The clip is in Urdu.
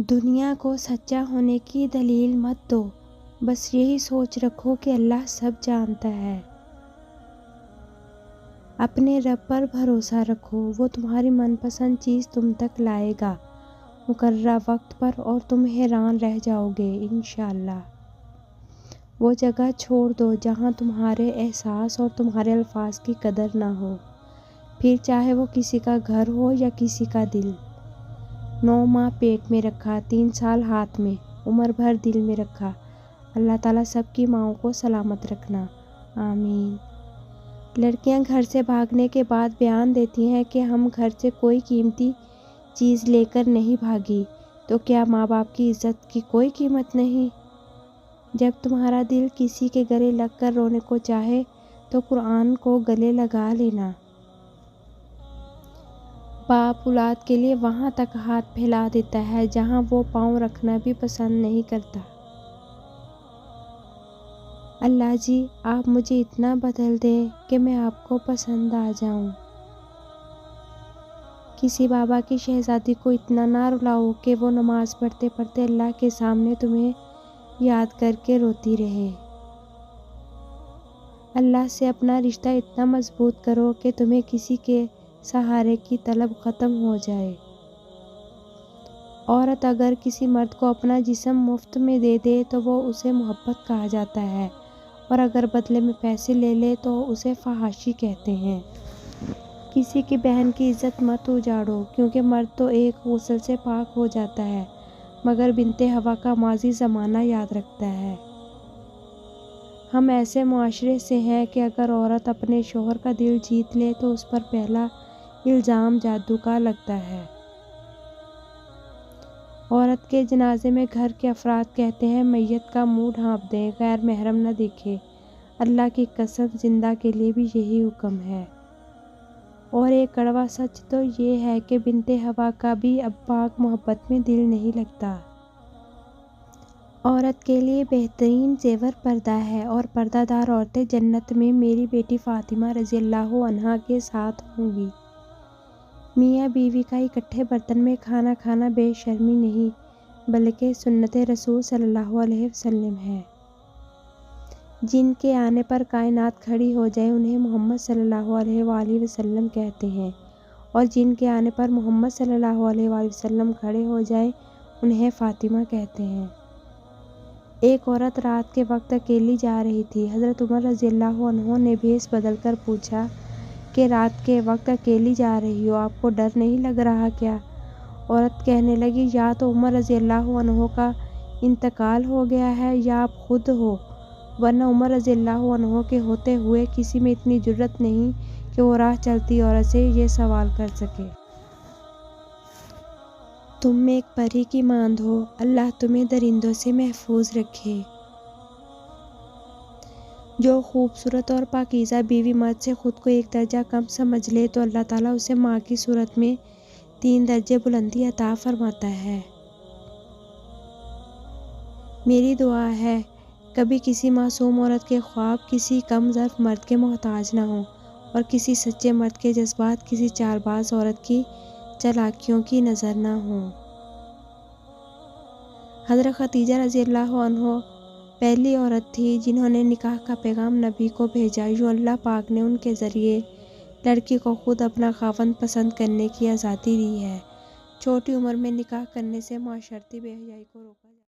دنیا کو سچا ہونے کی دلیل مت دو، بس یہی سوچ رکھو کہ اللہ سب جانتا ہے۔ اپنے رب پر بھروسہ رکھو، وہ تمہاری من پسند چیز تم تک لائے گا مقررہ وقت پر، اور تم حیران رہ جاؤ گے انشاءاللہ۔ وہ جگہ چھوڑ دو جہاں تمہارے احساس اور تمہارے الفاظ کی قدر نہ ہو، پھر چاہے وہ کسی کا گھر ہو یا کسی کا دل۔ 9 ماہ پیٹ میں رکھا، 3 سال ہاتھ میں، عمر بھر دل میں رکھا۔ اللہ تعالیٰ سب کی ماؤں کو سلامت رکھنا، آمین۔ لڑکیاں گھر سے بھاگنے کے بعد بیان دیتی ہیں کہ ہم گھر سے کوئی قیمتی چیز لے کر نہیں بھاگی، تو کیا ماں باپ کی عزت کی کوئی قیمت نہیں؟ جب تمہارا دل کسی کے گلے لگ کر رونے کو چاہے تو قرآن کو گلے لگا لینا۔ باپ اولاد کے لیے وہاں تک ہاتھ پھیلا دیتا ہے جہاں وہ پاؤں رکھنا بھی پسند نہیں کرتا۔ اللہ جی، آپ مجھے اتنا بدل دیں کہ میں آپ کو پسند آ جاؤں۔ کسی بابا کی شہزادی کو اتنا نہ رلاؤ کہ وہ نماز پڑھتے پڑھتے اللہ کے سامنے تمہیں یاد کر کے روتی رہے۔ اللہ سے اپنا رشتہ اتنا مضبوط کرو کہ تمہیں کسی کے سہارے کی طلب ختم ہو جائے۔ عورت اگر کسی مرد کو اپنا جسم مفت میں دے دے تو وہ اسے محبت کہا جاتا ہے، اور اگر بدلے میں پیسے لے لے تو اسے فحاشی کہتے ہیں۔ کسی کی بہن کی عزت مت اجاڑو، کیونکہ مرد تو ایک غسل سے پاک ہو جاتا ہے، مگر بنت ہوا کا ماضی زمانہ یاد رکھتا ہے۔ ہم ایسے معاشرے سے ہیں کہ اگر عورت اپنے شوہر کا دل جیت لے تو اس پر پہلا الزام جادو کا لگتا ہے۔ عورت کے جنازے میں گھر کے افراد کہتے ہیں میت کا منہ ڈھانپ دیں، غیر محرم نہ دیکھے۔ اللہ کی قسم، زندہ کے لیے بھی یہی حکم ہے۔ اور ایک کڑوا سچ تو یہ ہے کہ بنت ہوا کا بھی اب پاک محبت میں دل نہیں لگتا۔ عورت کے لیے بہترین زیور پردہ ہے، اور پردہ دار عورتیں جنت میں میری بیٹی فاطمہ رضی اللہ عنہا کے ساتھ ہوں گی۔ میاں بیوی کا اکٹھے برتن میں کھانا کھانا بے شرمی نہیں، بلکہ سنت رسول صلی اللہ علیہ وسلم ہے۔ جن کے آنے پر کائنات کھڑی ہو جائے انہیں محمد صلی اللہ علیہ وآلہ وسلم کہتے ہیں، اور جن کے آنے پر محمد صلی اللہ علیہ وآلہ وسلم کھڑے ہو جائیں انہیں فاطمہ کہتے ہیں۔ ایک عورت رات کے وقت اکیلی جا رہی تھی۔ حضرت عمر رضی اللہ عنہ نے بھیس بدل کر پوچھا کہ رات کے وقت اکیلی جا رہی ہو، آپ کو ڈر نہیں لگ رہا کیا؟ عورت کہنے لگی، یا تو عمر رضی اللہ عنہ کا انتقال ہو گیا ہے یا آپ خود ہو، ورنہ عمر رضی اللہ عنہ کے ہوتے ہوئے کسی میں اتنی جرأت نہیں کہ وہ راہ چلتی عورت سے یہ سوال کر سکے۔ تم ایک پری کی ماند ہو، اللہ تمہیں درندوں سے محفوظ رکھے۔ جو خوبصورت اور پاکیزہ بیوی مرد سے خود کو ایک درجہ کم سمجھ لے تو اللہ تعالیٰ اسے ماں کی صورت میں 3 درجے بلندی عطا فرماتا ہے۔ میری دعا ہے کبھی کسی معصوم عورت کے خواب کسی کم ظرف مرد کے محتاج نہ ہوں، اور کسی سچے مرد کے جذبات کسی چالباز عورت کی چالاکیوں کی نظر نہ ہوں۔ حضرت خدیجہ رضی اللہ عنہا پہلی عورت تھی جنہوں نے نکاح کا پیغام نبی کو بھیجا۔ یوں اللہ پاک نے ان کے ذریعے لڑکی کو خود اپنا خاوند پسند کرنے کی آزادی دی ہے۔ چھوٹی عمر میں نکاح کرنے سے معاشرتی بے حیائی کو روکا جاتا ہے۔